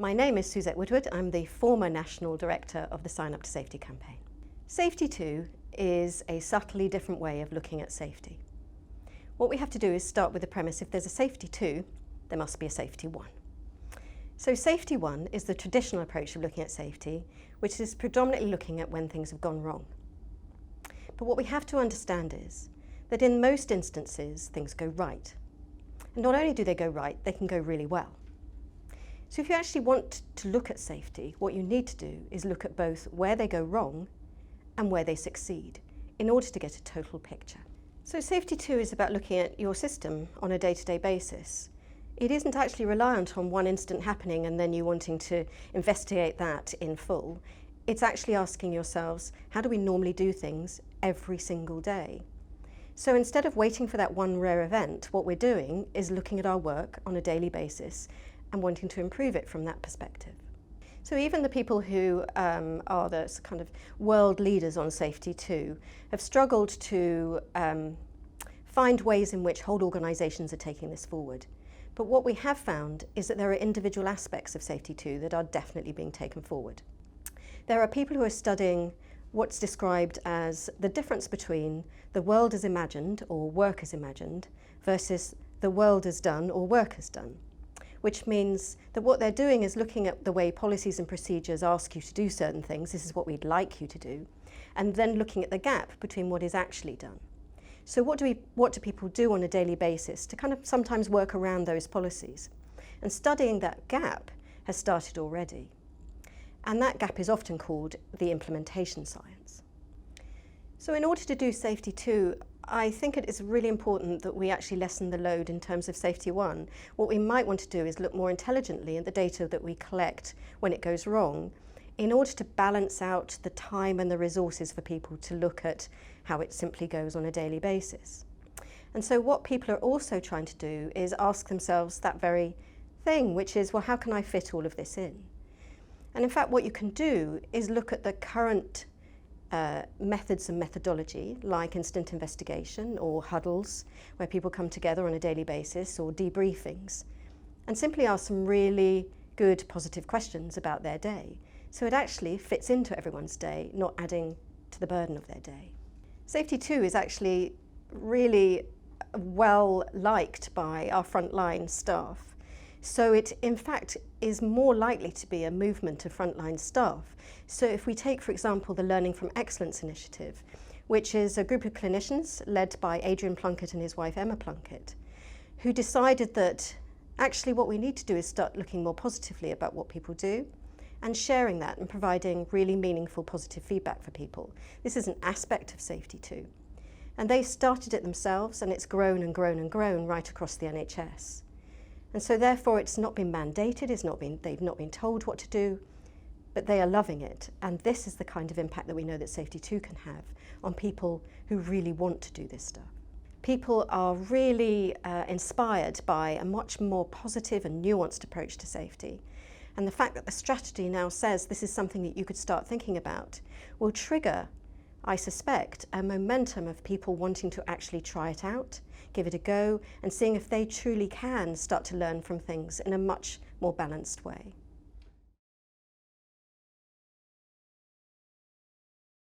My name is Suzette Woodward. I'm the former National Director of the Sign Up to Safety campaign. Safety 2 is a subtly different way of looking at safety. What we have to do is start with the premise: if there's a safety 2, there must be a safety 1. So safety 1 is the traditional approach of looking at safety, which is predominantly looking at when things have gone wrong. But what we have to understand is that in most instances, things go right. And not only do they go right, they can go really well. So if you actually want to look at safety, what you need to do is look at both where they go wrong and where they succeed in order to get a total picture. So safety 2 is about looking at your system on a day-to-day basis. It isn't actually reliant on one incident happening and then you wanting to investigate that in full. It's actually asking yourselves, how do we normally do things every single day? So instead of waiting for that one rare event, what we're doing is looking at our work on a daily basis and wanting to improve it from that perspective. So even the people who are the kind of world leaders on safety 2 have struggled to find ways in which whole organisations are taking this forward. But what we have found is that there are individual aspects of safety 2 that are definitely being taken forward. There are people who are studying what's described as the difference between the world as imagined or work as imagined versus the world as done or work as done, which means that what they're doing is looking at the way policies and procedures ask you to do certain things, this is what we'd like you to do, and then looking at the gap between what is actually done. So what do people do on a daily basis to kind of sometimes work around those policies? And studying that gap has started already. And that gap is often called the implementation science. So in order to do safety 2, I think it is really important that we actually lessen the load in terms of safety 1. What we might want to do is look more intelligently at the data that we collect when it goes wrong in order to balance out the time and the resources for people to look at how it simply goes on a daily basis. And so what people are also trying to do is ask themselves that very thing, which is, well, how can I fit all of this in? And in fact, what you can do is look at the current methods and methodology, like instant investigation or huddles, where people come together on a daily basis, or debriefings, and simply ask some really good, positive questions about their day. So it actually fits into everyone's day, not adding to the burden of their day. Safety 2 is actually really well liked by our frontline staff. So it, in fact, is more likely to be a movement of frontline staff. So if we take, for example, the Learning from Excellence initiative, which is a group of clinicians led by Adrian Plunkett and his wife Emma Plunkett, who decided that actually what we need to do is start looking more positively about what people do and sharing that and providing really meaningful positive feedback for people. This is an aspect of safety 2. And they started it themselves, and it's grown and grown and grown right across the NHS. And so therefore it's not been mandated, they've not been told what to do, but they are loving it. And this is the kind of impact that we know that safety 2 can have on people who really want to do this stuff. People are really inspired by a much more positive and nuanced approach to safety. And the fact that the strategy now says this is something that you could start thinking about will trigger, I suspect, a momentum of people wanting to actually try it out, give it a go, and seeing if they truly can start to learn from things in a much more balanced way.